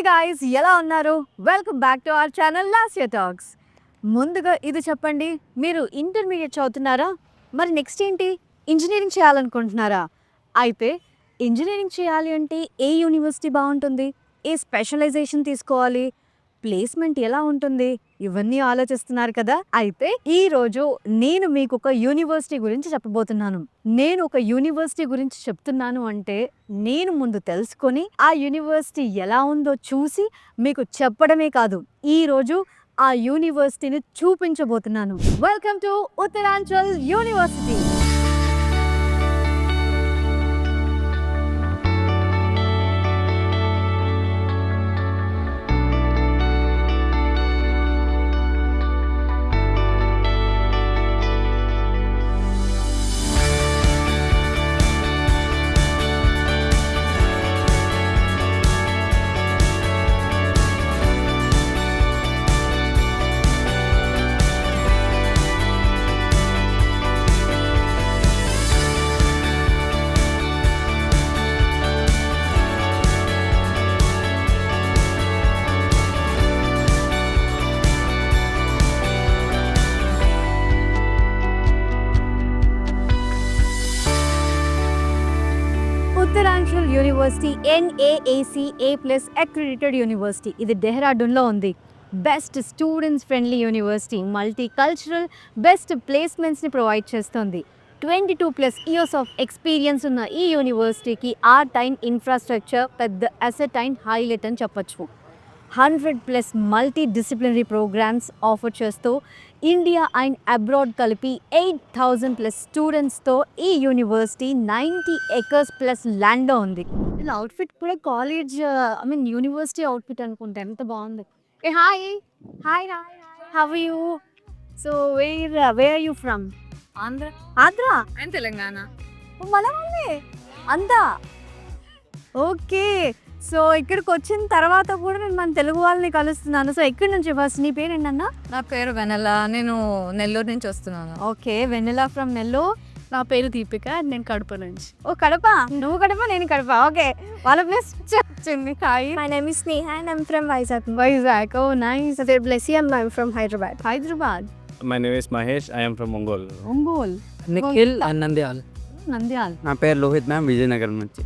Guys, ఎలా ఉన్నారు? Welcome back to our channel Lasya talks. ముందుగా ఇది చెప్పండి, మీరు ఇంటర్మీడియట్ చదువుతున్నారా? మరి నెక్స్ట్ ఏంటి? ఇంజనీరింగ్ చేయాలనుకుంటున్నారా? అయితే ఇంజనీరింగ్ చేయాలి అంటే ఏ యూనివర్సిటీ బాగుంటుంది? ఏ స్పెషలైజేషన్ తీసుకోవాలి? ప్లేస్మెంట్ ఎలా ఉంటుంది? ఇవన్నీ ఆలోచిస్తున్నారు కదా. అయితే ఈరోజు నేను మీకు ఒక యూనివర్సిటీ గురించి చెప్పబోతున్నాను. నేను ఒక యూనివర్సిటీ గురించి చెప్తున్నాను అంటే నేను ముందు తెలుసుకొని ఆ యూనివర్సిటీ ఎలా ఉందో చూసి మీకు చెప్పడమే కాదు, ఈరోజు ఆ యూనివర్సిటీని చూపించబోతున్నాను. Welcome to Uttaranchal university. Uttaranchal university NAAC+ accredited university. ఇది డెహ్రాడూన్లో ఉంది. Best students friendly university, multi cultural, best ప్లేస్మెంట్స్ని ప్రొవైడ్ చేస్తుంది. 22+ ఇయర్స్ ఆఫ్ ఎక్స్పీరియన్స్ ఉన్న ఈ యూనివర్సిటీకి ఆర్ట్ అండ్ ఇన్ఫ్రాస్ట్రక్చర్ పెద్ద అసెట్ అండ్ హైలైట్ అని చెప్పొచ్చు. 100+ మల్టీ డిసిప్లినరీ ప్రోగ్రామ్స్ ఆఫర్ చేస్తూ ఇండియా అండ్ అబ్రాడ్ కలిపి 8,000+ స్టూడెంట్స్తో ఈ యూనివర్సిటీ 90 acres+ ల్యాండ్లో ఉంది. ఇలా అవుట్ఫిట్ కూడా కాలేజ్ యూనివర్సిటీ అవుట్ఫిట్ అనుకుంటే ఎంత బాగుంది. Hi hi how are you? So where are you from? Andhra Andhra and Telangana. మన వాళ్ళే అంతా. ఓకే, సో ఇక్కడికి వచ్చిన తర్వాత కూడా నేను మన తెలుగు వాళ్ళని కలుస్తున్నాను. సో ఎక్కడి నుంచి ఫస్ట్? నీ పేరు ఏంటన్నా? నా పేరు వెనెల, నేను నెల్లూరు నుంచి వస్తున్నాను. Okay, Vennela from Nellore. నా పేరు దీపిక, నేను కడప నుంచి. ఓ కడప, నువ్వు కడప నేను కడప. ఓకే, వాళ్ళ ప్లేస్ వచ్చింది. Hi, My name is Sneha and I'm from Vizag. Vizag. Oh nice. They're Blessy and I'm from Hyderabad. Hyderabad. My name is Mahesh. I am from Ongole. Ongole. Nikhil and Nandyal. Nandyala. నా పేరు లోహిత్ మ్యామ్, విజయనగరం నుంచి.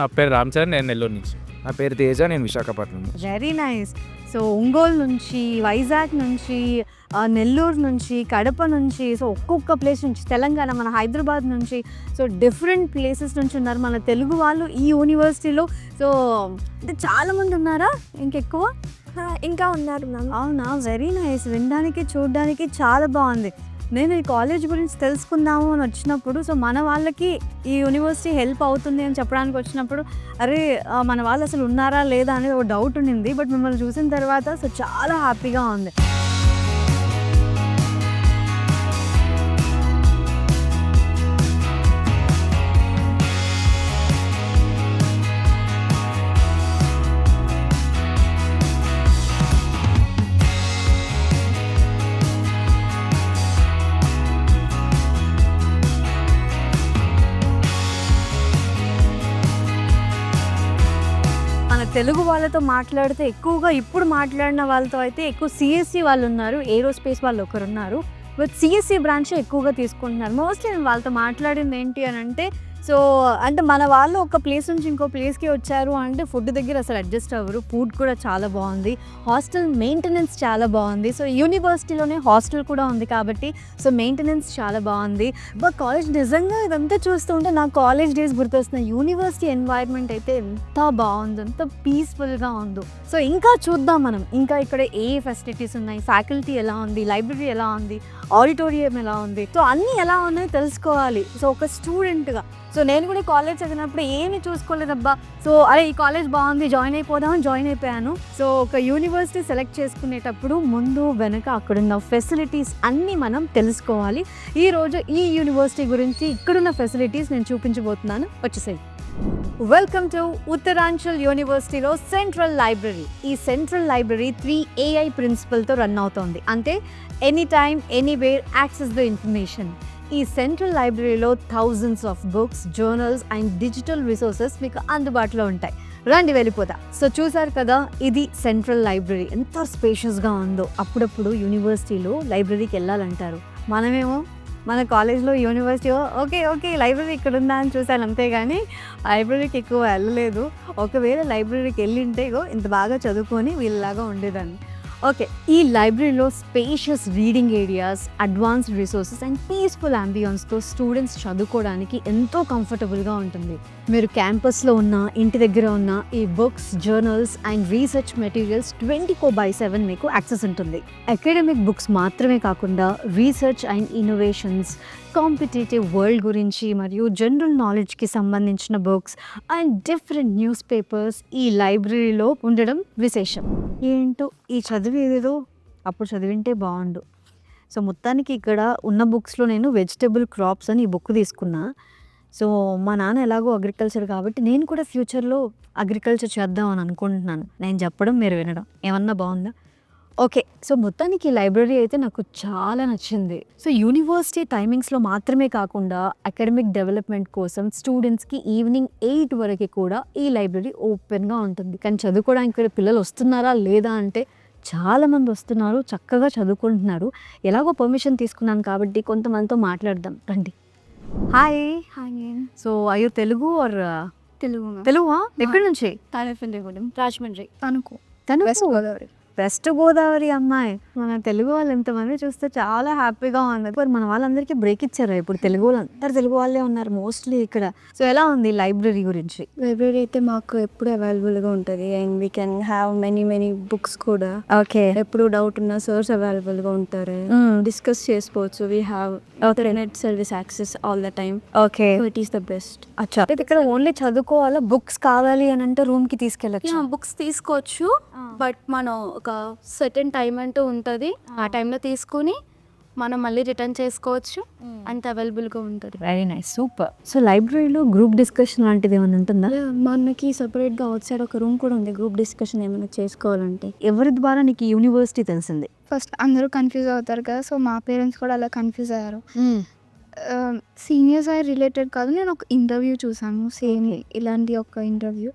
నా పేరు రామ్ చరణ్, నేను నెల్లూరు నుంచి. నా పేరు తేజ, నేను Visakhapatnam. Very nice. So Ongole నుంచి, వైజాగ్ నుంచి, నెల్లూరు నుంచి, కడప నుంచి, సో ఒక్కొక్క ప్లేస్ నుంచి, తెలంగాణ, మన హైదరాబాద్ నుంచి, సో డిఫరెంట్ ప్లేసెస్ నుంచి ఉన్నారు మన తెలుగు వాళ్ళు ఈ యూనివర్సిటీలో. సో అంటే చాలామంది ఉన్నారా ఇంకెక్కువ? ఇంకా ఉన్నారు మ్యామ్. అవునా, వెరీ నైస్. వినడానికి చూడడానికి చాలా బాగుంది. నేను ఈ కాలేజ్ గురించి తెలుసుకుందాము అని వచ్చినప్పుడు, సో మన వాళ్ళకి ఈ యూనివర్సిటీ హెల్ప్ అవుతుంది అని చెప్పడానికి వచ్చినప్పుడు, అరే మన వాళ్ళు అసలు ఉన్నారా లేదా అనేది ఒక డౌట్ ఉండింది. బట్ మిమ్మల్ని చూసిన తర్వాత సో చాలా హ్యాపీగా ఉంది. మన తెలుగు వాళ్ళతో మాట్లాడితే ఎక్కువగా ఇప్పుడు మాట్లాడిన వాళ్ళతో అయితే ఎక్కువ సిఎస్సి వాళ్ళు ఉన్నారు, ఏరోస్పేస్ వాళ్ళు ఒకరు ఉన్నారు. బట్ సిఎస్సి బ్రాంచ్ ఎక్కువగా తీసుకుంటున్నారు. మోస్ట్లీ నేను వాళ్ళతో మాట్లాడింది ఏంటి అని అంటే, సో అంటే మన వాళ్ళు ఒక ప్లేస్ నుంచి ఇంకో ప్లేస్కి వచ్చారు అంటే ఫుడ్ దగ్గర అసలు అడ్జస్ట్ అవ్వరు. ఫుడ్ కూడా చాలా బాగుంది, హాస్టల్ మెయింటెనెన్స్ చాలా బాగుంది. సో యూనివర్సిటీలోనే హాస్టల్ కూడా ఉంది కాబట్టి సో మెయింటెనెన్స్ చాలా బాగుంది. బట్ కాలేజ్ నిజంగా ఇదంతా చూస్తుంటే నాకు కాలేజ్ డేస్ గుర్తొస్తున్నాయి. యూనివర్సిటీ ఎన్వైర్న్మెంట్ అయితే ఎంత బాగుందో, ఎంత పీస్ఫుల్గా ఉందో. సో ఇంకా చూద్దాం మనం, ఇంకా ఇక్కడ ఏ ఫెసిలిటీస్ ఉన్నాయి, ఫ్యాకల్టీ ఎలా ఉంది, లైబ్రరీ ఎలా ఉంది, ఆడిటోరియం ఎలా ఉంది, సో అన్నీ ఎలా ఉన్నాయో తెలుసుకోవాలి. సో ఒక స్టూడెంట్గా సో నేను కూడా కాలేజ్ చదివినప్పుడు ఏమీ చూసుకోలేదబ్బా. సో అరే ఈ కాలేజ్ బాగుంది, జాయిన్ అయిపోదామని జాయిన్ అయిపోయాను. సో ఒక యూనివర్సిటీ సెలెక్ట్ చేసుకునేటప్పుడు ముందు వెనక అక్కడున్న ఫెసిలిటీస్ అన్నీ మనం తెలుసుకోవాలి. ఈరోజు ఈ యూనివర్సిటీ గురించి ఇక్కడున్న ఫెసిలిటీస్ నేను చూపించబోతున్నాను. వచ్చేసాయి. వెల్కమ్ టు ఉత్తరాంచల్ యూనివర్సిటీలో సెంట్రల్ లైబ్రరీ. ఈ సెంట్రల్ లైబ్రరీ 3 AI ప్రిన్సిపల్తో రన్ అవుతోంది. అంటే any time anywhere access the information. ఈ సెంట్రల్ లైబ్రరీలో thousands of books, journals and digital resources మీకు అందుబాటులో ఉంటాయి. రండి వెళ్ళిపోతా. సో చూసారు కదా, ఇది సెంట్రల్ లైబ్రరీ ఎంత స్పేషియస్గా ఉందో. అప్పుడప్పుడు యూనివర్సిటీలో లైబ్రరీకి వెళ్ళాలంటారు, మనమేమో మన కాలేజ్లో యూనివర్సిటీ ఓకే లైబ్రరీ ఇక్కడ ఉందా అని చూశాను అంతేగాని లైబ్రరీకి ఎక్కువ వెళ్ళలేదు. ఒకవేళ లైబ్రరీకి వెళ్ళింటే ఇంత బాగా చదువుకొని వీళ్ళలాగా ఉండేదాన్ని. ఓకే, ఈ లైబ్రరీలో spacious reading areas, advanced resources and peaceful అంబియన్స్తో స్టూడెంట్స్ చదువుకోవడానికి ఎంతో కంఫర్టబుల్గా ఉంటుంది. మీరు క్యాంపస్లో ఉన్న, ఇంటి దగ్గర ఉన్న ఈ books, journals and research materials 24/7 మీకు యాక్సెస్ ఉంటుంది. అకాడమిక్ బుక్స్ మాత్రమే కాకుండా research and innovations, competitive world గురించి మరియు జనరల్ నాలెడ్జ్కి సంబంధించిన books and different news papers ఈ లైబ్రరీలో ఉండడం విశేషం. ఏంటో ఈ చదువు ఏదేదో అప్పుడు చదివింటే బాగుండు. సో మొత్తానికి ఇక్కడ ఉన్న బుక్స్లో నేను వెజిటబుల్ క్రాప్స్ అని ఈ బుక్ తీసుకున్నా. సో మా నాన్న ఎలాగో అగ్రికల్చర్ కాబట్టి నేను కూడా ఫ్యూచర్లో అగ్రికల్చర్ చేద్దామని అనుకుంటున్నాను. నేను చెప్పడం మీరు వినడం ఏమన్నా బాగుందా? ఓకే, సో మొత్తానికి ఈ లైబ్రరీ అయితే నాకు చాలా నచ్చింది. సో యూనివర్సిటీ టైమింగ్స్లో మాత్రమే కాకుండా అకాడమిక్ డెవలప్మెంట్ కోసం స్టూడెంట్స్కి ఈవినింగ్ 8 వరకు కూడా ఈ లైబ్రరీ ఓపెన్గా ఉంటుంది. కానీ చదువుకోవడానికి ఇక్కడ పిల్లలు వస్తున్నారా లేదా అంటే చాలామంది వస్తున్నారు, చక్కగా చదువుకుంటున్నారు. ఎలాగో పర్మిషన్ తీసుకున్నాను కాబట్టి కొంతమందితో మాట్లాడదాం రండి. హాయ్. సో అయ్యో తెలుగు ఆర్ తెలుగు? ఎక్కడి నుంచి? తాడేపల్లిగూడెం, రాజమండ్రి, తను వెస్ట్ గోదావరి. వెస్ట్ గోదావరి అమ్మాయి. మన తెలుగు వాళ్ళు ఎంతమంది చూస్తే చాలా హ్యాపీగా ఉంది. మరి మన వాళ్ళందరికీ బ్రేక్ ఇచ్చారు. ఇప్పుడు తెలుగు వాళ్ళు అందరు తెలుగు వాళ్ళే ఉన్నారు మోస్ట్లీ ఇక్కడ. సో ఎలా ఉంది లైబ్రరీ గురించి? లైబ్రరీ అయితే మాకు ఎప్పుడు అవైలబుల్గా ఉంటుంది and we can have many books కూడా. ఓకే, ఎప్పుడు డౌట్ ఉన్న సర్స్ అవైలబుల్గా ఉంటారు, డిస్కస్ చేసుకోవచ్చు. We have internet service access all the time. Okay, so it is the best. అచ్చా, ఇక్కడ ఓన్లీ చదువుకోవాలా? బుక్స్ కావాలి అని అంటే రూమ్కి తీసుకెళ్ళచ్చు? బుక్స్ తీసుకోవచ్చు, బట్ మనం ఒక సర్టెన్ టైం అంటూ ఉంటుంది. ఆ టైంలో తీసుకుని మనం మళ్ళీ రిటర్న్ చేసుకోవచ్చు. అంత అవైలబుల్గా ఉంటుంది. Very nice, super. సో లైబ్రరీలో గ్రూప్ డిస్కషన్ లాంటిది ఏమైనా ఉంటుందా? మనకి సపరేట్గా అవుట్ సైడ్ ఒక రూమ్ కూడా ఉంది గ్రూప్ డిస్కషన్ ఏమైనా చేసుకోవాలంటే. ఎవరి ద్వారా నీకు యూనివర్సిటీ తెలిసింది? ఫస్ట్ అందరూ కన్ఫ్యూజ్ అవుతారు కదా, సో మా పేరెంట్స్ కూడా అలా కన్ఫ్యూజ్ అయ్యారు. సీనియర్స్ ఐ రిలేటెడ్ కాదు, నేను ఒక ఇంటర్వ్యూ చూసాను, సేమ్ ఇలాంటి ఒక ఇంటర్వ్యూ.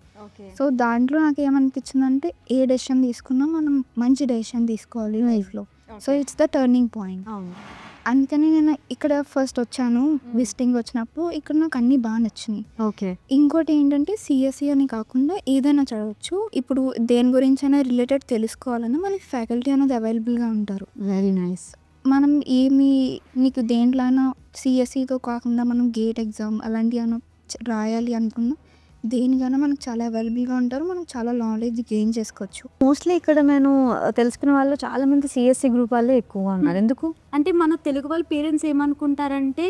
సో దాంట్లో నాకు ఏమనిపించిందంటే ఏ డెసిషన్ తీసుకున్నా మనం మంచి డెసిషన్ తీసుకోవాలి లైఫ్లో. So it's the turning point. అందుకని నేను ఇక్కడ ఫస్ట్ వచ్చాను, విజిటింగ్ వచ్చినప్పుడు ఇక్కడ నాకు అన్నీ బాగా నచ్చినాయి. ఓకే, ఇంకోటి ఏంటంటే సిఎస్సి అని కాకుండా ఏదైనా చదవచ్చు. ఇప్పుడు దేని గురించి అయినా రిలేటెడ్ తెలుసుకోవాలన్నా మనకి ఫ్యాకల్టీ అనేది అవైలబుల్గా ఉంటారు. Very nice. మనం నీకు దేంట్లో అయినా సిఎస్సితో కాకుండా మనం గేట్ ఎగ్జామ్ అలాంటివి అయినా రాయాలి అనుకున్నా దేనికైనా మనకు చాలా అవైలబుల్గా ఉంటారు. మనం చాలా నాలెడ్జ్ గెయిన్ చేసుకోవచ్చు. మోస్ట్లీ ఇక్కడ నేను తెలుసుకున్న వాళ్ళు చాలా మంది సిఎస్సి గ్రూప్ వాళ్ళే ఎక్కువ ఉన్నారు. ఎందుకు అంటే మన తెలుగు వాళ్ళ పేరెంట్స్ ఏమనుకుంటారంటే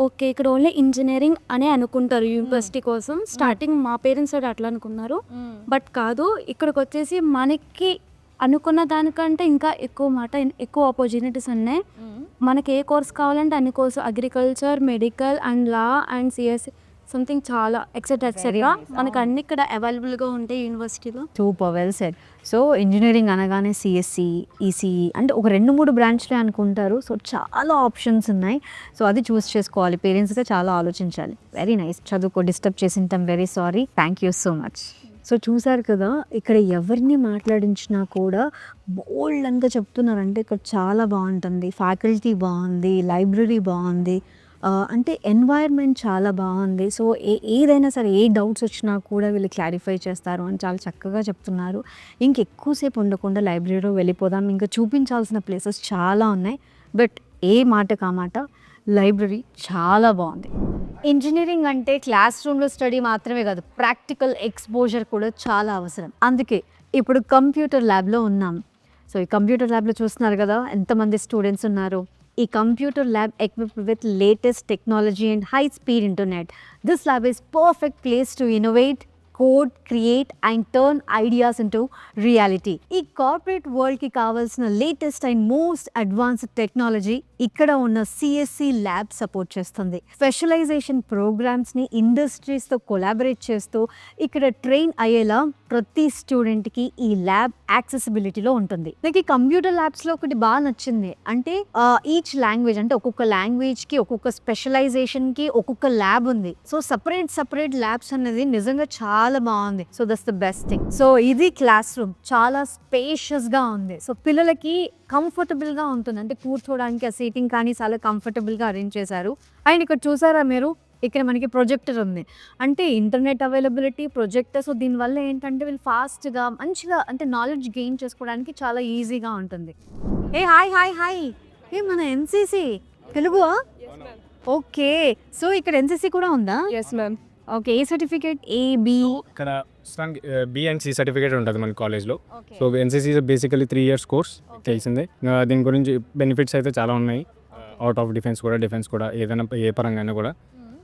ఓకే ఇక్కడ ఓన్లీ ఇంజనీరింగ్ అనే అనుకుంటారు యూనివర్సిటీ కోసం. స్టార్టింగ్ మా పేరెంట్స్ అట్లా అనుకున్నారు, బట్ కాదు. ఇక్కడికి వచ్చేసి మనకి అనుకున్న దానికంటే ఇంకా ఎక్కువ ఆపర్చునిటీస్ ఉన్నాయి. మనకి ఏ కోర్స్ కావాలంటే అన్ని course, agriculture, medical and law and CSC something చాలా ఎక్సెట్రా మనకు అన్ని ఇక్కడ అవైలబుల్గా ఉంటాయి యూనివర్సిటీలో. Super, well said. So engineering అనగానే సిఎస్సి, ఈసీఈ అంటే ఒక 2-3 బ్రాంచ్లే అనుకుంటారు. సో చాలా ఆప్షన్స్ ఉన్నాయి. సో అది చూస్ చేసుకోవాలి. పేరెంట్స్ అయితే చాలా ఆలోచించాలి. Very nice. చదువుకో, డిస్టర్బ్ చేసింటాం, very sorry. Thank you so much. So చూసారు కదా, ఇక్కడ ఎవరిని మాట్లాడించినా కూడా బోల్డ్ అంతా చెప్తున్నారంటే ఇక్కడ చాలా బాగుంటుంది, ఫ్యాకల్టీ బాగుంది, లైబ్రరీ బాగుంది, అంటే ఎన్వైర్న్మెంట్ చాలా బాగుంది. సో ఏదైనా సరే ఏ డౌట్స్ వచ్చినా కూడా వీళ్ళు క్లారిఫై చేస్తారు అని చాలా చక్కగా చెప్తున్నారు. ఇంకెక్కువసేపు ఉండకుండా లైబ్రరీలో వెళ్ళిపోదాం. ఇంకా చూపించాల్సిన ప్లేసెస్ చాలా ఉన్నాయి. బట్ ఏ మాట కామాట లైబ్రరీ చాలా బాగుంది. ఇంజనీరింగ్ అంటే క్లాస్ రూమ్లో స్టడీ మాత్రమే కాదు, ప్రాక్టికల్ ఎక్స్పోజర్ కూడా చాలా అవసరం. అందుకే ఇప్పుడు కంప్యూటర్ ల్యాబ్లో ఉన్నాం. సో ఈ కంప్యూటర్ ల్యాబ్లో చూస్తున్నారు కదా ఎంతమంది స్టూడెంట్స్ ఉన్నారు. ఈ computer lab equipped with latest technology and high speed internet. This lab is perfect place to innovate, code, create and turn ideas into reality. ఈ కార్పొరేట్ వరల్డ్కి కావాల్సిన latest and most advanced technology ఇక్కడ ఉన్న CSC lab support చేస్తుంది. Specialisation ప్రోగ్రామ్స్ని ఇండస్ట్రీస్తో collaborate చేస్తూ ఇక్కడ train అయ్యేలా ప్రతి స్టూడెంట్కి ఈ ల్యాబ్ యాక్సెసిబిలిటీలో ఉంటుంది. నాకు ఈ కంప్యూటర్ ల్యాబ్స్లో ఒకటి బాగా నచ్చింది. అంటే ఈచ్ లాంగ్వేజ్ అంటే ఒక్కొక్క లాంగ్వేజ్కి ఒక్కొక్క స్పెషలైజేషన్కి ఒక్కొక్క ల్యాబ్ ఉంది. సో సపరేట్ ల్యాబ్స్ అనేది నిజంగా చాలా చాలా బాగుంది. So that's the best thing. So ఇది క్లాస్ రూమ్, చాలా స్పేషియస్గా ఉంది. సో పిల్లలకి కంఫర్టబుల్గా ఉంటుంది, అంటే కూర్చోడానికి ఆ సీటింగ్ కానీ చాలా కంఫర్టబుల్గా అరేంజ్ చేశారు. అండ్ ఇక్కడ చూసారా మీరు, ఇక్కడ మనకి ప్రొజెక్టర్ ఉంది, అంటే ఇంటర్నెట్ అవైలబిలిటీ, ప్రొజెక్టర్. సో దీనివల్ల ఏంటంటే వీళ్ళు ఫాస్ట్గా మంచిగా అంటే నాలెడ్జ్ గెయిన్ చేసుకోవడానికి చాలా ఈజీగా ఉంటుంది. హాయ్ హాయ్ హాయ్, మన ఎన్సీసీ తెలుగువా? ఓకే, సో ఇక్కడ ఎన్సీసీ కూడా ఉందా? Yes ma'am. Okay, A certificate? AB? ఇక్కడ BNC సర్టిఫికేట్ ఉంటుంది మన కాలేజ్లో. So NCC basically 3 years course, తెలిసిందే. దీని గురించి బెనిఫిట్స్ అయితే చాలా ఉన్నాయి. అవుట్ ఆఫ్ డిఫెన్స్ కూడా ఏదైనా ఏ పరంగా అయినా కూడా.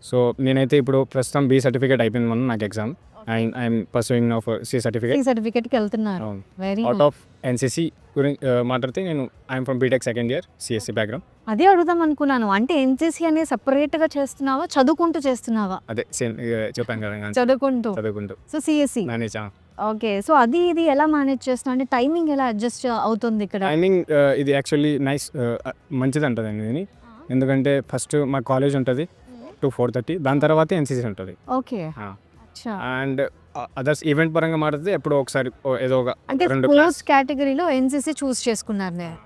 సో నేనైతే ఇప్పుడు ప్రస్తుతం B సర్టిఫికేట్ అయిపోయింది మొన్న నాకు exam. I'm pursuing of C certificate. సర్టిఫికేట్కి వెళ్తున్నారు. వెరీ అవుట్ ఆఫ్ ఎన్సీసీ గురించి మాట్లాడితే నేను I'm from BTech second year, CSC background. అదే అడుగుదాం అనుకున్నాను, అంటే ఎన్సీసీ అనేది సపరేట్గా చేస్తున్నావా, చదువుకుంటూ చేస్తున్నావా? అదే సేమ్ చెప్పాను కదా, చదువుకుంటూ. So CSC manage. Okay, so ఇది ఎలా మేనేజ్ చేస్తున్నావు, అంటే టైమింగ్ ఎలా అడ్జస్ట్ అవుతుంది ఇక్కడ? టైమింగ్ ఇది యాక్చువల్లీ నైస్, మంచిది ఉంటుందండి ఇది. ఎందుకంటే ఫస్ట్ మా కాలేజ్ ఉంటుంది to 4:30, దాని తర్వాత ఎన్సీసీ ఉంటుంది. ఓకే, అండ్ అదర్స్ ఈవెంట్ పరంగా మాట్లాడితే ఎప్పుడో ఒకసారి ఏదో ఒక అంటే 2 స్పోర్ట్స్ కేటగిరీలో ఎన్సీసీ చూస్ చేసుకున్నారు నేను.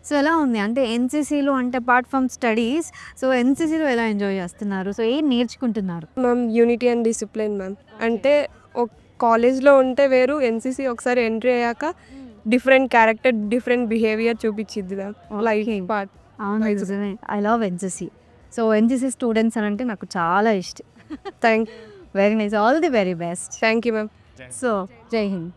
సో ఎలా ఉంది, అంటే ఎన్సీసీలో అంటే అపార్ట్ ఫ్రమ్ స్టడీస్, సో ఎన్సీసీలో ఎలా ఎంజాయ్ చేస్తున్నారు, సో ఏం నేర్చుకుంటున్నారు? Ma'am unity and discipline ma'am. అంటే ఒక కాలేజ్లో ఉంటే వేరు, ఎన్సీసీ ఒకసారి ఎంట్రీ అయ్యాక డిఫరెంట్ క్యారెక్టర్, డిఫరెంట్ బిహేవియర్ చూపించిద్ది మ్యామ్. Like part. అవును, I love NCC. So NCC students అని అంటే నాకు చాలా ఇష్టం. Very nice, all the very best. Thank you ma'am. So జై హింద్.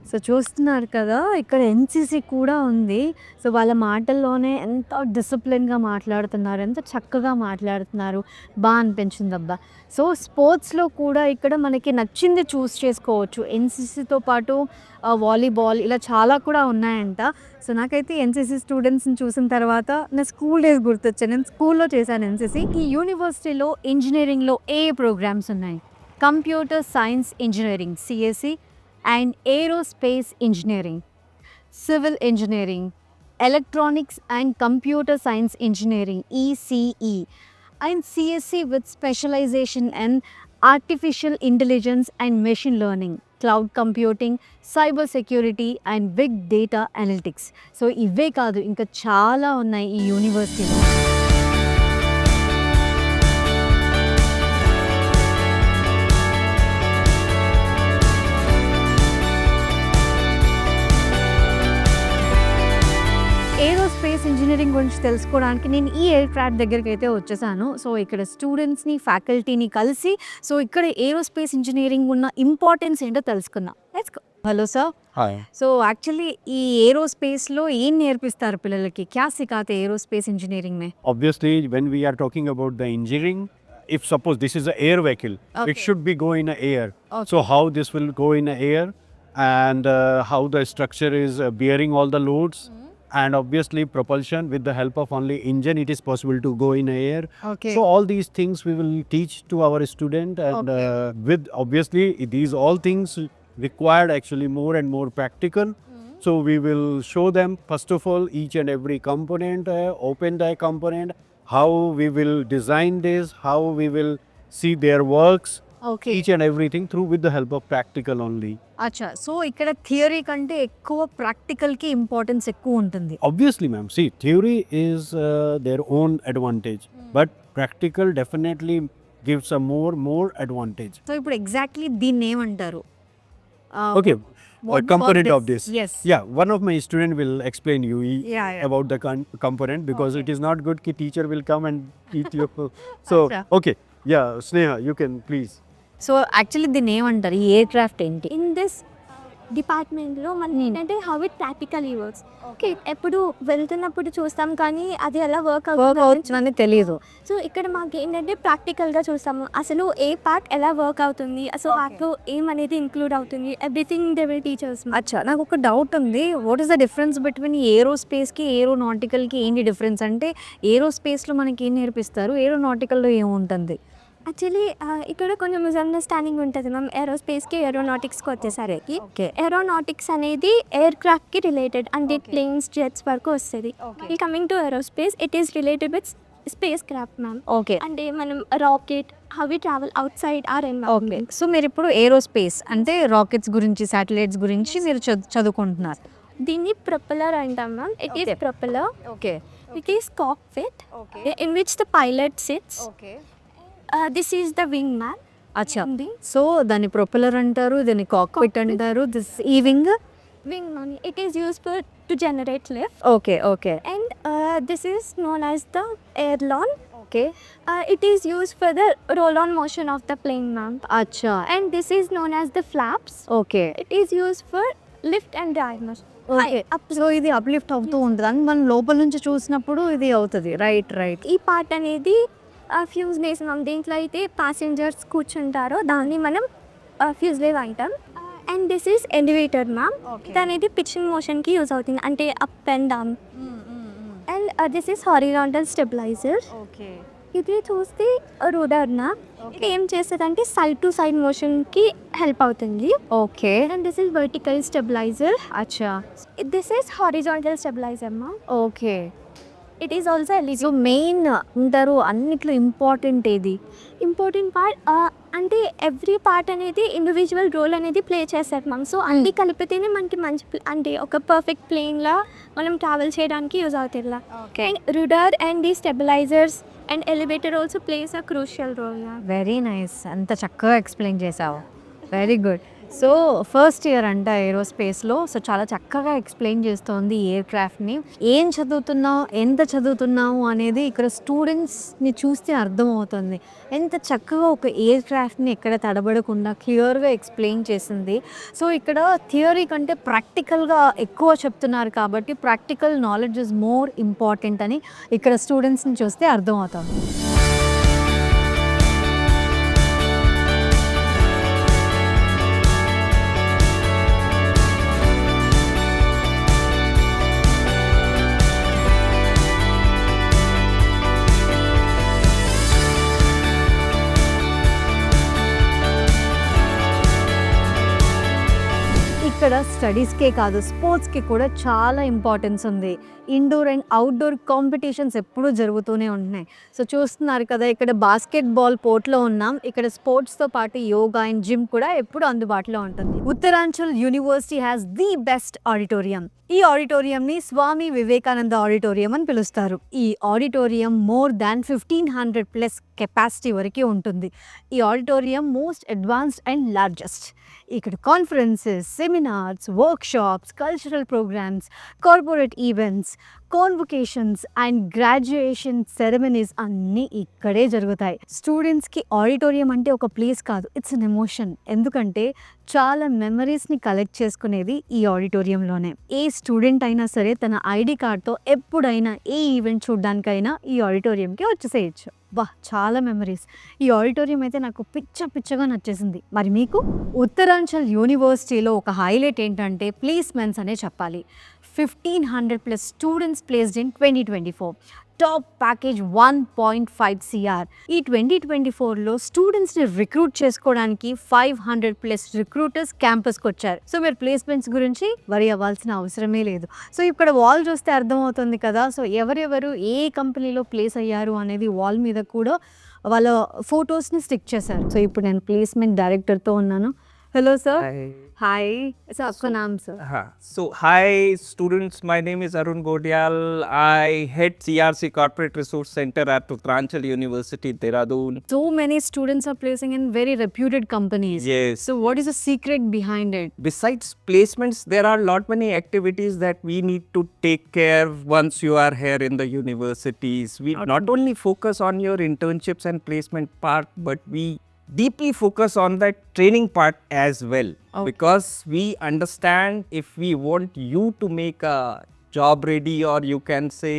సో చూస్తున్నారు కదా, ఇక్కడ ఎన్సీసీ కూడా ఉంది. సో వాళ్ళ మాటల్లోనే ఎంత డిసిప్లిన్గా మాట్లాడుతున్నారు, ఎంత చక్కగా మాట్లాడుతున్నారు, బాగా అనిపించింది అబ్బా. సో స్పోర్ట్స్లో కూడా ఇక్కడ మనకి నచ్చింది చూస్ చేసుకోవచ్చు. ఎన్సీసీతో పాటు వాలీబాల్ ఇలా చాలా కూడా ఉన్నాయంట. సో నాకైతే ఎన్సీసీ స్టూడెంట్స్ని చూసిన తర్వాత నా స్కూల్ డేస్ గుర్తొచ్చాయి. నేను స్కూల్లో చేశాను ఎన్సీసీ. ఈ యూనివర్సిటీలో ఇంజనీరింగ్లో ఏ ప్రోగ్రామ్స్ ఉన్నాయి? Computer science engineering CSE, and aerospace engineering, civil engineering, electronics and computer science engineering ECE, and CSE with specialization in artificial intelligence and machine learning, cloud computing, cyber security and big data analytics. So ఇవే కాదు, ఇంకా చాలా ఉన్నాయి ఈ యూనివర్సిటీలో. Aerospace engineering గురించి తెలుసుకోవడానికి నేను ఈ ఎయిర్ క్రాఫ్ట్ దగ్గరికి అయితే వచ్చేసాను. సో ఇక్కడ స్టూడెంట్స్ని, ఫ్యాకల్టీని కలిసి సో ఇక్కడ ఏరోస్పేస్ ఇంజనీరింగ్ ఉన్న ఇంపార్టెన్స్ ఏంటో తెలుసుకుందాం. Let's go. Hello sir. Hi. So actually ఈ ఏరోస్పేస్లో ఏం నేర్పిస్తారు పిల్లలకి? క్యా సిఖాతే ఏరోస్పేస్ ఇంజనీరింగ్ మే? Obviously, when we are talking about the engineering, if suppose this is an air vehicle, Okay. it should be go in a air. Okay. So how this will go in a air, and how the structure is bearing all the loads, and obviously propulsion with the help of only engine, it is possible to go in a air. Okay. So all these things we will teach to our student, and with obviously these all things required actually more and more practical. So we will show them first of all each and every component, open die component, how we will design this, how we will see their works, okay. each and everything through with the help of practical only. అచ్చా, so ఇక్కడ theory కంటే ఎక్కువ ప్రాక్టికల్కి importance ఎక్కువ ఉంటుంది. Obviously, ma'am. See, theory is their own advantage, but practical definitely gives a more advantage. So ఇప్పుడు exactly దీన్ని ఏమంటారు? Okay, a component of this. Yes. Yeah, one of my student will explain you Yeah. about the component, because it is not good ki teacher will come and teach you. So, Acha. okay. Yeah, Sneha, you can please. So actually దీన్ని ఏమంటారు? ఈ air craft ఏంటి? In this డిపార్ట్మెంట్లో మనకి ఏంటంటే how it practically works. Okay, ఎప్పుడు వెళ్తున్నప్పుడు చూస్తాం కానీ అది ఎలా వర్క్ అవుతుందని తెలియదు. సో ఇక్కడ మాకు ఏంటంటే ప్రాక్టికల్గా చూస్తాము, అసలు ఏ పార్ట్ ఎలా వర్క్ అవుతుంది, అసలు వాటిలో ఏమనేది ఇంక్లూడ్ అవుతుంది, ఎవ్రీథింగ్ దే విల్ టీచర్స్. అచ్చా, నాకు ఒక డౌట్ ఉంది. What is the difference between ఏరోస్పేస్కి ఏరోనాటికల్కి? ఏంటి డిఫరెన్స్ అంటే ఏరోస్పేస్లో మనకి ఏం నేర్పిస్తారు, ఏరోనాటికల్లో ఏముంటుంది? యాక్చువల్లీ ఇక్కడ కొంచెం మిస్అండర్స్టాండింగ్ ఉంటుంది మ్యామ్. ఏరోస్పేస్కి ఏరోనాటిక్స్కి వచ్చేసరికి, ఏరోనాటిక్స్ అనేది ఎయిర్ క్రాఫ్ట్కి రిలేటెడ్, అంటే ప్లేన్స్, జెట్స్ వరకు వస్తుంది. Coming to aerospace, it is related with spacecraft ma'am. Okay అంటే మనం rocket how we travel outside our okay environment. So మీరు ఇప్పుడు ఏరోస్పేస్ అంటే రాకెట్స్ గురించి శాటిలైట్స్ గురించి మీరు చదువుకుంటున్నారు. దీన్ని ప్రొపెలర్ అంటాం ma'am. It is Okay. Propeller. Okay it is cockpit okay in which the pilot sits. Okay This is the wing man. అచ్చా ఉంది. సో దాన్ని ప్రొపెలర్ అంటారు, దాన్ని కాక్పిట్ అంటారు, దిస్ ఈ wing. Wing man. It is used to generate lift. Okay okay And this is known as the aileron. Okay It is used for the roll-on motion of the plane, ma'am. అచ్చా And this is known as the flaps. Okay It is used for lift and drag motion. Okay so ఇది uplift అవుతూ ఉంటుంది అని మనం లోపల నుంచి చూసినప్పుడు ఇది అవుతుంది. రైట్ రైట్ ఈ పార్ట్ అనేది ఫ్యూజ్లేస్ మ్యామ్. దీంట్లో అయితే ప్యాసింజర్స్ కూర్చుంటారో దాన్ని మనం ఫ్యూజ్లేస్ అంటాం. And this is elevator ma'am. Okay. ఇది అనేది పిచ్చింగ్ మోషన్కి యూజ్ అవుతుంది, అంటే up and down. And this is horizontal stabiliser. Okay ఇది చూస్తే రూడర్ మ్యామ్. ఇది ఏం చేస్తుందంటే సైడ్ టు సైడ్ మోషన్కి హెల్ప్ అవుతుంది. Okay and this is vertical stabiliser. అచ్చా this is horizontal stabiliser ma'am. Okay it is also so main అంటారు అన్నిట్లో ఇంపార్టెంట్ ఏది? ఇంపార్టెంట్ పార్ట్ అంటే ఎవ్రీ పార్ట్ అనేది ఇండివిజువల్ రోల్ అనేది ప్లే చేస్తారు మ్యామ్. సో అన్ని కలిపితేనే మనకి మంచి అంటే ఒక పర్ఫెక్ట్ ప్లేన్లా మనం ట్రావెల్ చేయడానికి యూజ్ అవుతుంది. Okay rudder and the stabilisers and elevator also plays a crucial role. Very nice, అంత చక్కగా ఎక్స్ప్లెయిన్ చేసావు. Very good. So first year అంట ఏరోస్పేస్లో. సో చాలా చక్కగా ఎక్స్ప్లెయిన్ చేస్తోంది ఎయిర్ క్రాఫ్ట్ని. ఏం చదువుతున్నావు, ఎంత చదువుతున్నావు అనేది ఇక్కడ స్టూడెంట్స్ని చూస్తే అర్థమవుతుంది. ఎంత చక్కగా ఒక ఎయిర్ క్రాఫ్ట్ని ఎక్కడ తడబడకుండా క్లియర్గా ఎక్స్ప్లెయిన్ చేసింది. సో ఇక్కడ థియరీ కంటే ప్రాక్టికల్గా ఎక్కువ చెప్తున్నారు కాబట్టి practical knowledge is more important అని ఇక్కడ స్టూడెంట్స్ని చూస్తే అర్థమవుతుంది. ఇక్కడ స్టడీస్కే కాదు స్పోర్ట్స్కి కూడా చాలా ఇంపార్టెన్స్ ఉంది. ఇండోర్ అండ్ అవుట్డోర్ కాంపిటీషన్స్ ఎప్పుడూ జరుగుతూనే ఉంటున్నాయి. సో చూస్తున్నారు కదా, ఇక్కడ బాస్కెట్బాల్ కోర్ట్లో ఉన్నాం. ఇక్కడ స్పోర్ట్స్తో పాటు యోగా అండ్ జిమ్ కూడా ఎప్పుడు అందుబాటులో ఉంటుంది. Uttaranchal university has the best auditorium. ఈ ఆడిటోరియంని స్వామి వివేకానంద ఆడిటోరియం అని పిలుస్తారు. ఈ ఆడిటోరియం మోర్ దాన్ 1500+ కెపాసిటీ వరకు ఉంటుంది. ఈ auditorium most advanced and largest. ఇక్కడ conferences, seminars, workshops, cultural programmes, corporate events, convocations and graduation ceremonies అన్నీ ఇక్కడే జరుగుతాయి. స్టూడెంట్స్కి ఆడిటోరియం అంటే ఒక ప్లేస్ కాదు, ఇట్స్ అన్ ఎమోషన్. ఎందుకంటే చాలా మెమరీస్ని కలెక్ట్ చేసుకునేది ఈ ఆడిటోరియంలోనే. ఏ స్టూడెంట్ అయినా సరే తన ఐడి కార్డ్తో ఎప్పుడైనా ఏ ఈవెంట్ చూడడానికైనా ఈ ఆడిటోరియంకి వచ్చేసేయచ్చు. వా, చాలా మెమరీస్. ఈ ఆడిటోరియం అయితే నాకు పిచ్చగా నచ్చేసింది. మరి మీకు? ఉత్తరాంచల్ యూనివర్సిటీలో ఒక హైలైట్ ఏంటంటే ప్లేస్మెంట్స్ అనే చెప్పాలి. 1500+ students placed in 2024. Top package 1.5 CR. ఈ 2024లో స్టూడెంట్స్ని రిక్రూట్ చేసుకోవడానికి 500+ రిక్రూటర్స్ క్యాంపస్కి వచ్చారు. సో మీరు ప్లేస్మెంట్స్ గురించి వరి అవ్వాల్సిన అవసరమే లేదు. సో ఇక్కడ వాల్ చూస్తే అర్థమవుతుంది కదా. సో ఎవరెవరు ఏ కంపెనీలో ప్లేస్ అయ్యారు అనేది వాల్ మీద కూడా వాళ్ళ ఫొటోస్ని స్టిక్ చేశారు. సో ఇప్పుడు నేను ప్లేస్మెంట్ డైరెక్టర్తో ఉన్నాను. Hello sir. हाय सर, आपका नाम सर? हाँ, so hi students, my name is Arun Godial. I head CRC Corporate Resource Center at Uttaranchal University, Dehradun. So many students are placing in very reputed companies. Yes. So what is the secret behind it? Besides placements, there are lot many activities that we need to take care once you are here in the universities. We not only focus on your internships and placement part, but we deeply focus on that training part as well. Because we understand if we want you to make a job ready, or you can say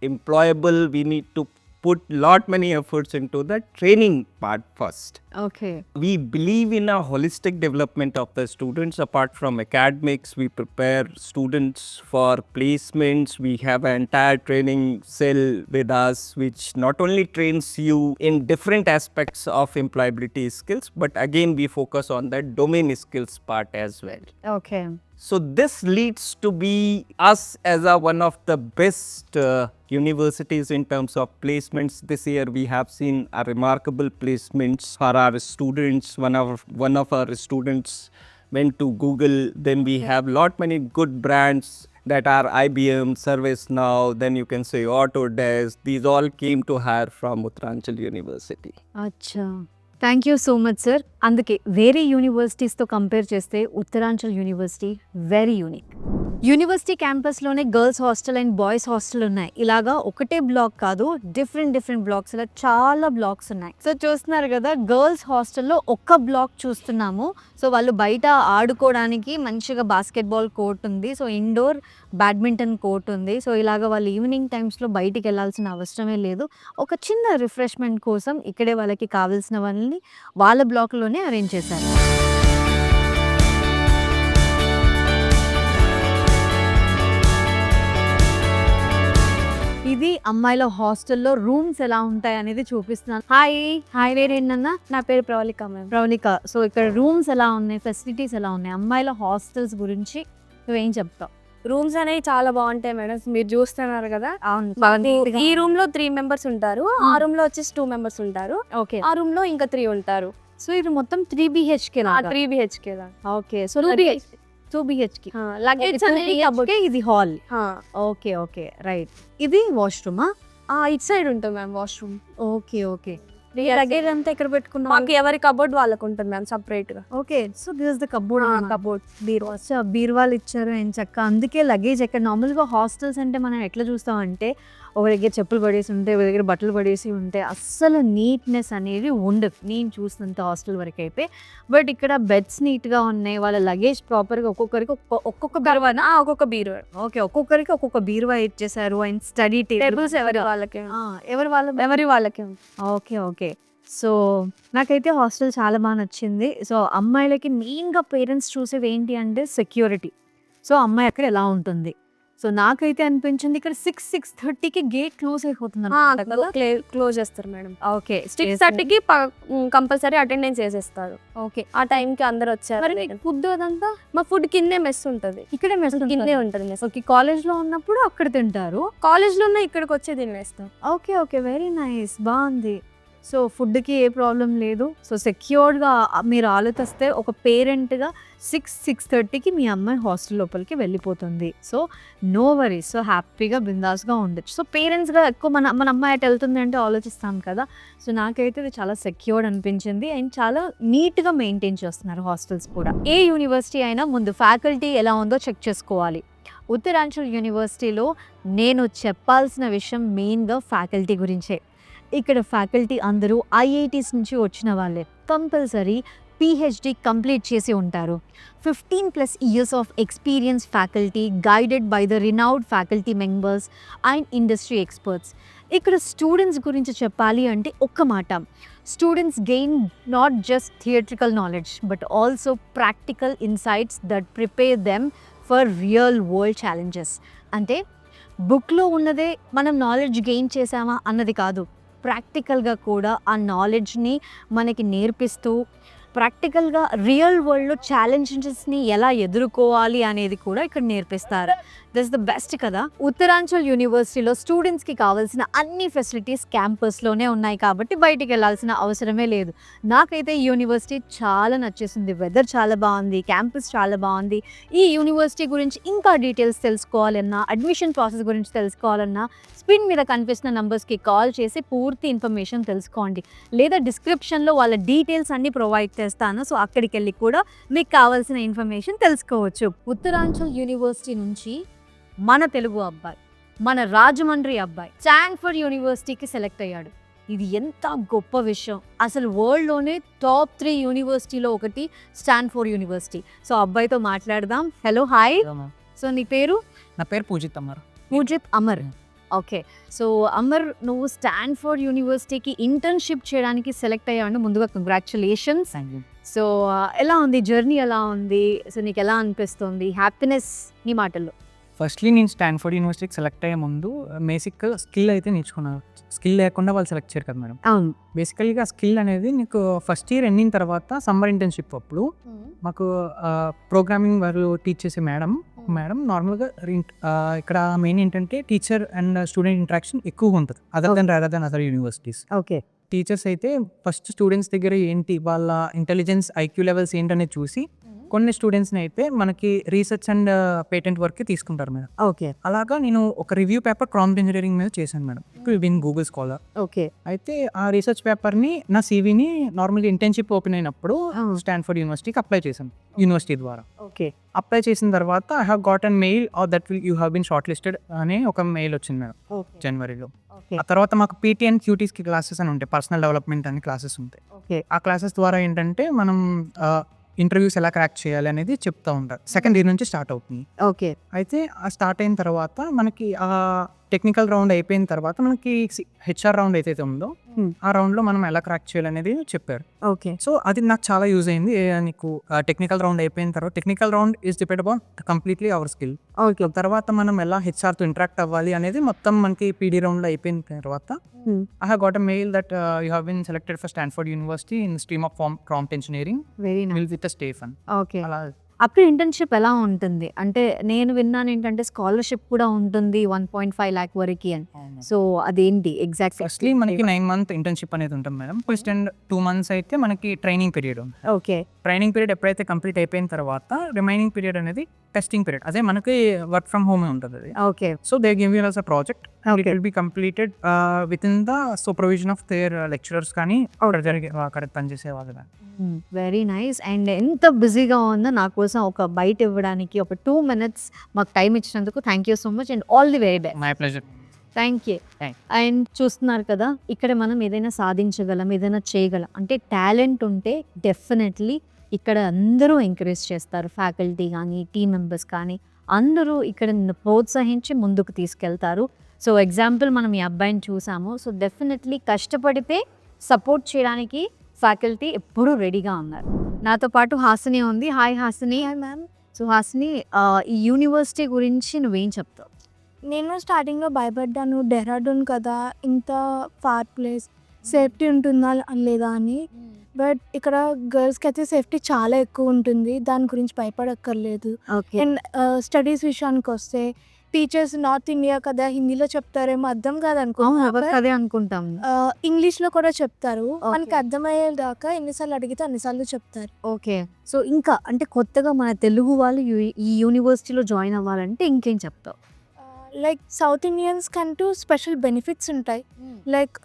employable, we need to put lot many efforts into the training part first. Okay. We believe in a holistic development of the students. Apart from academics, we prepare students for placements. We have an entire training cell with us, which not only trains you in different aspects of employability skills, but again we focus on that domain skills part as well. Okay. So this leads to be us as one of the best universities in terms of placements. This year we have seen a remarkable placements for our students. One of our students went to Google. Then we have lot many good brands that are IBM, ServiceNow, then you can say Autodesk. These all came to hire from Uttaranchal University. అచ్చా, thank you so much sir. అందుకే వేరే యూనివర్సిటీస్తో compare చేస్తే Uttaranchal university very unique. University క్యాంపస్లోనే girls hostel and boys hostel ఉన్నాయి. ఇలాగా ఒకటే black కాదు, డిఫరెంట్ బ్లాక్స్, ఇలా చాలా బ్లాక్స్ ఉన్నాయి. సో చూస్తున్నారు కదా, గర్ల్స్ హాస్టల్లో ఒక్క బ్లాక్ చూస్తున్నాము. సో వాళ్ళు బయట ఆడుకోవడానికి మంచిగా బాస్కెట్బాల్ కోర్ట్ ఉంది, సో ఇండోర్ బ్యాడ్మింటన్ కోర్ట్ ఉంది. సో ఇలాగ వాళ్ళు ఈవినింగ్ టైమ్స్లో బయటికి వెళ్ళాల్సిన అవసరమే లేదు. ఒక చిన్న రిఫ్రెష్మెంట్ కోసం ఇక్కడే వాళ్ళకి కావాల్సిన వాళ్ళని వాళ్ళ బ్లాక్లోనే అరేంజ్ చేశారు. ఇది అమ్మాయిల హాస్టల్లో రూమ్స్ ఎలా ఉంటాయి అనేది చూపిస్తున్నాను. హాయ్ వేరేంటన్నా? నా పేరు ప్రవళిక మ్యామ్. ప్రవళిక. సో ఇక్కడ రూమ్స్ ఎలా ఉన్నాయి, ఫెసిలిటీస్ ఎలా ఉన్నాయి, అమ్మాయిల హాస్టల్స్ గురించి నువ్వేం చెప్తావు? రూమ్స్ అనేవి చాలా బాగుంటాయి మేడం, మీరు చూస్తున్నారు కదా. ఈ రూమ్ లో 3 members ఉంటారు, ఆ రూమ్ లో వచ్చేసి 2 members ఉంటారు, ఓకే. ఆ రూమ్ లో ఇంకా 3 ఉంటారు. సో ఇది మొత్తం 3 BHK 3 BHK okay. So 2 BHK luggage అనేది ఇది హాల్. Okay right. ఇది వాష్రూమా? ఇటు సైడ్ ఉంటుంది మ్యామ్ వాష్రూమ్. ఓకే. లగేజ్ అంతా ఇక్కడ పెట్టుకున్నాం. మాకు ఎవరి కబోర్డ్ వాళ్ళకు ఉంటుంది మ్యామ్ సపరేట్ గా. Okay. So this is the cupboard. Cupboard బీరువా. బీరువాలు ఇచ్చారు అండ్ చక్క. అందుకే లగేజ్ ఎక్కడ నార్మల్గా హాస్టల్స్ అంటే మనం ఎట్లా చూస్తామంటే ఒక దగ్గర చెప్పులు పడేసి ఉంటాయి, ఒక దగ్గర బట్టలు పడేసి ఉంటాయి, అస్సలు నీట్నెస్ అనేది ఉండదు నేను చూసినంత హాస్టల్ వరకు అయితే. బట్ ఇక్కడ బెడ్స్ నీట్గా ఉన్నాయి, వాళ్ళ లగేజ్ ప్రాపర్గా ఒక్కొక్కరికి ఒక్కొక్క బీరువానా? ఒక్కొక్క బీరువా. ఓకే, ఒక్కొక్కరికి ఒక్కొక్క బీరువా ఇచ్చేసారు. అండ్ స్టడీ టేబుల్స్ ఎవరి వాళ్ళకి. ఎవరి వాళ్ళకి. ఓకే. సో నాకైతే హాస్టల్ చాలా బాగా నచ్చింది. సో అమ్మాయిలకి మెయిన్గా పేరెంట్స్ చూసేది ఏంటి అంటే సెక్యూరిటీ. సో అమ్మాయి అక్కడ ఎలా ఉంటుంది. సో నాకైతే అనిపించింది ఇక్కడ 6:30కి గేట్ క్లోజ్ అయిపోతుంది. క్లోజ్ చేస్తారు మేడం. ఓకే. 6:30కి కంపల్సరీ అటెండెన్స్ వేసేస్తారు. ఓకే. ఆ టైంకి అందరు వచ్చారు. ఫుడ్ అదంతా మా ఫుడ్ కిందే మెస్ ఉంటుంది, ఇక్కడే మెస్ కిందే ఉంటుంది మెస్. ఓకే. కాలేజ్లో ఉన్నప్పుడు అక్కడ తింటారు, కాలేజ్లో ఉన్న ఇక్కడికి వచ్చి తినేస్తాం. ఓకే. వెరీ నైస్, బాగుంది. సో ఫుడ్కి ఏ ప్రాబ్లం లేదు. సో సెక్యూర్డ్గా మీరు ఆలోచిస్తే ఒక పేరెంట్గా 6:30కి మీ అమ్మాయి హాస్టల్ లోపలికి వెళ్ళిపోతుంది. So no worries. సో హ్యాపీగా బిందాస్గా ఉండొచ్చు. సో పేరెంట్స్గా ఎక్కువ మన అమ్మాయి అటు వెళ్తుంది అంటే ఆలోచిస్తాం కదా. సో నాకైతే ఇది చాలా సెక్యూర్డ్ అనిపించింది అండ్ చాలా నీట్గా మెయింటైన్ చేస్తున్నారు హాస్టల్స్ కూడా. ఏ యూనివర్సిటీ అయినా ముందు ఫ్యాకల్టీ ఎలా ఉందో చెక్ చేసుకోవాలి. ఉత్తరాంచల్ యూనివర్సిటీలో నేను చెప్పాల్సిన విషయం మెయిన్గా ఫ్యాకల్టీ గురించే. ఇక్కడ ఫ్యాకల్టీ అందరూ IITs నుంచి వచ్చిన వాళ్ళే, కంపల్సరీ PhD కంప్లీట్ చేసి ఉంటారు. 15+ years of experience faculty guided by the renowned faculty members and industry experts. ఇక్కడ స్టూడెంట్స్ గురించి చెప్పాలి అంటే ఒక్క మాట, students gain not just theoretical knowledge but also practical insights that prepare them for real world challenges. అంటే బుక్లో ఉన్నదే మనం నాలెడ్జ్ గెయిన్ చేసామా అన్నది కాదు, ప్రాక్టికల్గా కూడా ఆ నాలెడ్జ్ని మనకి నేర్పిస్తూ ప్రాక్టికల్గా రియల్ వరల్డ్లో ఛాలెంజెస్ని ఎలా ఎదుర్కోవాలి అనేది కూడా ఇక్కడ నేర్పిస్తారు. దట్స్ ద బెస్ట్ కదా. ఉత్తరాంచల్ యూనివర్సిటీలో స్టూడెంట్స్కి కావాల్సిన అన్ని ఫెసిలిటీస్ క్యాంపస్లోనే ఉన్నాయి కాబట్టి బయటికి వెళ్ళాల్సిన అవసరమే లేదు. నాకైతే ఈ యూనివర్సిటీ చాలా నచ్చేసింది. వెదర్ చాలా బాగుంది, క్యాంపస్ చాలా బాగుంది. ఈ యూనివర్సిటీ గురించి ఇంకా డీటెయిల్స్ తెలుసుకోవాలన్నా, అడ్మిషన్ ప్రాసెస్ గురించి తెలుసుకోవాలన్నా స్క్రీన్ మీద కనిపిస్తున్న నంబర్స్కి కాల్ చేసి పూర్తి ఇన్ఫర్మేషన్ తెలుసుకోండి. లేదా డిస్క్రిప్షన్లో వాళ్ళ డీటెయిల్స్ అన్నీ ప్రొవైడ్ చేస్తాను. సో అక్కడికి వెళ్ళి కూడా మీకు కావాల్సిన ఇన్ఫర్మేషన్ తెలుసుకోవచ్చు. ఉత్తరాంచల్ యూనివర్సిటీ నుంచి మన తెలుగు అబ్బాయి, మన రాజమండ్రి అబ్బాయి స్టాన్ఫోర్డ్ యూనివర్సిటీకి సెలెక్ట్ అయ్యాడు. ఇది ఎంత గొప్ప విషయం. అసలు వరల్డ్లోనే టాప్ 3 యూనివర్సిటీలో ఒకటి స్టాన్ఫోర్డ్ యూనివర్సిటీ. సో అబ్బాయితో మాట్లాడదాం. Hello, hi. సో నీ పేరు? నా పేరు పూజిత్ అమర్. పూజిత్ అమర్. ఓకే. సో అమర్, నువ్వు స్టాన్ఫోర్డ్ యూనివర్సిటీకి ఇంటర్న్షిప్ చేయడానికి సెలెక్ట్ అయ్యావు. ముందుగా కంగ్రాచులేషన్స్. Thank you. సో ఎలా ఉంది జర్నీ, ఎలా ఉంది? సో నీకు ఎలా అనిపిస్తుంది? హ్యాపీనెస్ నీ మాటల్లో. ఫస్ట్లీ నేను స్టాన్ఫోర్డ్ యూనివర్సిటీకి సెలెక్ట్ అయ్యే ముందు బేసిక్ స్కిల్ అయితే నేర్చుకున్నాను. స్కిల్ లేకుండా వాళ్ళు సెలెక్ట్ చేయరు కదా మేడం. అవును. బేసికల్గా స్కిల్ అనేది నీకు ఫస్ట్ ఇయర్ ఎండిన తర్వాత సమ్మర్ ఇంటర్న్షిప్ అప్పుడు మాకు ప్రోగ్రామింగ్ వాళ్ళు టీచ్ చేసే మేడం నార్మల్గా ఇక్కడ మెయిన్ ఏంటంటే టీచర్ అండ్ స్టూడెంట్ ఇంటరాక్షన్ ఎక్కువగా ఉంటుంది rather than other universities. Okay. Teachers అయితే ఫస్ట్ స్టూడెంట్స్ దగ్గర ఏంటి వాళ్ళ ఇంటెలిజెన్స్ ఐక్యూ లెవెల్స్ ఏంటనేది చూసి కొన్ని స్టూడెంట్స్ని అయితే మనకి రీసెర్చ్ అండ్ పేటెంట్ వర్క్కి తీసుకుంటారు మేడం. ఓకే. అలాగా నేను ఒక రివ్యూ పేపర్ ప్రాంప్ట్ ఇంజనీరింగ్ మీద చేశాను madam, win Google scholar. Okay. అయితే ఆ రీసెర్చ్ పేపర్ని నా సీవీని నార్మల్గా ఇంటర్న్షిప్ ఓపెన్ అయినప్పుడు స్టాన్ఫోర్డ్ యూనివర్సిటీకి అప్లై చేశాను యూనివర్సిటీ ద్వారా. ఓకే. అప్లై చేసిన తర్వాత I have got an mail that will you have been short listed అనే ఒక మెయిల్ వచ్చింది మేడం జనవరిలో. ఆ తర్వాత మాకు పీటీ అండ్ క్యూటీస్కి క్లాసెస్ అని ఉంటాయి, పర్సనల్ డెవలప్మెంట్ అని క్లాసెస్ ఉంటాయి. ఓకే. ఆ క్లాసెస్ ద్వారా ఏంటంటే మనం ఇంటర్వ్యూస్ ఎలా క్రాక్ చేయాలి అనేది చెప్తూ ఉంటారు. సెకండ్ ఇయర్ నుంచి స్టార్ట్ అవుతుంది. ఓకే. అయితే ఆ స్టార్ట్ అయిన తర్వాత మనకి ఆ టెక్నికల్ రౌండ్ అయిపోయిన తర్వాత మనకి హెచ్ఆర్ రౌండ్ ఏదైతే ఉందో ఆ రౌండ్లో మనం ఎలా క్రాక్ చేయాలి అనేది చెప్పారు. ఓకే. సో అది నాకు చాలా యూజ్ అయింది. నీకు టెక్నికల్ రౌండ్ అయిపోయిన తర్వాత technical round is depend upon completely our skill. Okay. తర్వాత మనం ఎలా హెచ్ఆర్తో ఇంటరాక్ట్ అవ్వాలి అనేది మొత్తం మనకి పీడీ రౌండ్లో అయిపోయిన తర్వాత I have got a mail that you have been selected for Stanford university in stream of prompt engineering very nice. With stay fun. Okay. అలా అప్పుడు ఇంటర్న్షిప్ ఎలా ఉంటుంది అంటే నేను విన్నాను ఏంటంటే స్కాలర్షిప్ కూడా ఉంటుంది 1.5 lakh వరకు అని. సో అదేంటి ఎగ్జాక్ట్? ఫస్ట్లీ మనకి 9 month ఇంటర్న్షిప్ అనేది ఉంటుంది మేడం. ఫస్ట్ అండ్ 2 months అయితే మనకి ట్రైనింగ్ పీరియడ్ ఉంది. ఓకే. ట్రైనింగ్ పీరియడ్ ఎప్పుడైతే కంప్లీట్ అయిపోయిన తర్వాత రిమైనింగ్ పీరియడ్ అనేది టెస్టింగ్ పీరియడ్. అదే మనకి వర్క్ ఫ్రమ్ హోమ్ ఉంటుంది అది. Okay. So they give you us a project. It will be completed with in the supervision of their lecturers కానీ అక్కడ పనిచేసే వాళ్ళు కానీ. Very nice. అండ్ ఎంత బిజీగా ఉందో నా కోసం ఒక బైట్ ఇవ్వడానికి ఒక 2 minutes మాకు టైం ఇచ్చినందుకు thank you so much and all the very best. My pleasure. Thank you. And చూస్తున్నారు కదా, ఇక్కడ మనం ఏదైనా సాధించగలం, ఏదైనా చేయగలం అంటే టాలెంట్ ఉంటే డెఫినెట్లీ ఇక్కడ అందరూ ఎంకరేజ్ చేస్తారు. ఫ్యాకల్టీ కానీ టీమ్ మెంబర్స్ కానీ అందరూ ఇక్కడ నిన్ను ప్రోత్సహించి ముందుకు తీసుకెళ్తారు. సో ఎగ్జాంపుల్ మనం ఈ అబ్బాయిని చూసాము. సో డెఫినెట్లీ కష్టపడితే సపోర్ట్ చేయడానికి ఫ్యాకల్టీ ఎప్పుడూ రెడీగా ఉన్నారు. నాతో పాటు హాసిని ఉంది. Hi Hasini. Hi ma'am. So Hasini, ఈ యూనివర్సిటీ గురించి నువ్వేం చెప్తావు? నేను స్టార్టింగ్లో భయపడ్డాను, డెహ్రాడూన్ కదా ఇంత ఫార్ ప్లేస్, సేఫ్టీ ఉంటుందా లేదా అని. బట్ ఇక్కడ గర్ల్స్కి అయితే సేఫ్టీ చాలా ఎక్కువ ఉంటుంది, దాని గురించి భయపడక్కర్లేదు. ఓకే. అండ్ స్టడీస్ విషయానికి వస్తే టీచర్స్ నార్త్ ఇండియా కదా హిందీలో చెప్తారేమో అర్థం కాదనుకో, అదే అనుకుంటాం. ఇంగ్లీష్లో కూడా చెప్తారు. మనకి అర్థమయ్యేదాకా ఎన్నిసార్లు అడిగితే అన్నిసార్లు చెప్తారు. ఓకే. సో ఇంకా అంటే కొత్తగా మన తెలుగు వాళ్ళు ఈ యూనివర్సిటీలో జాయిన్ అవ్వాలంటే ఇంకేం చెప్తావు? లైక్ సౌత్ ఇండియన్స్ కంటూ స్పెషల్ బెనిఫిట్స్ ఉంటాయి. లైక్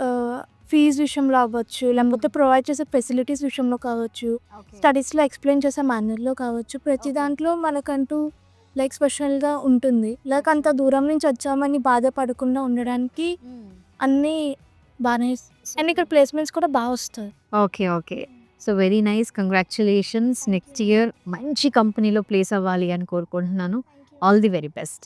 ఫీజ్ విషయంలో అవ్వచ్చు, లేకపోతే ప్రొవైడ్ చేసే ఫెసిలిటీస్ విషయంలో కావచ్చు, స్టడీస్లో ఎక్స్ప్లెయిన్ చేసే మేనర్లో కావచ్చు, ప్రతి దాంట్లో మనకంటూ లైక్ స్పెషల్గా ఉంటుంది. లైక్ అంత దూరం నుంచి వచ్చామని బాధపడకుండా ఉండడానికి అన్నీ బాగానే, అండ్ ఇక్కడ ప్లేస్మెంట్స్ కూడా బాగా వస్తాయి. Okay. Okay. So very nice. Congratulations. Next year మంచి కంపెనీలో ప్లేస్ అవ్వాలి అని కోరుకుంటున్నాను. All the very best.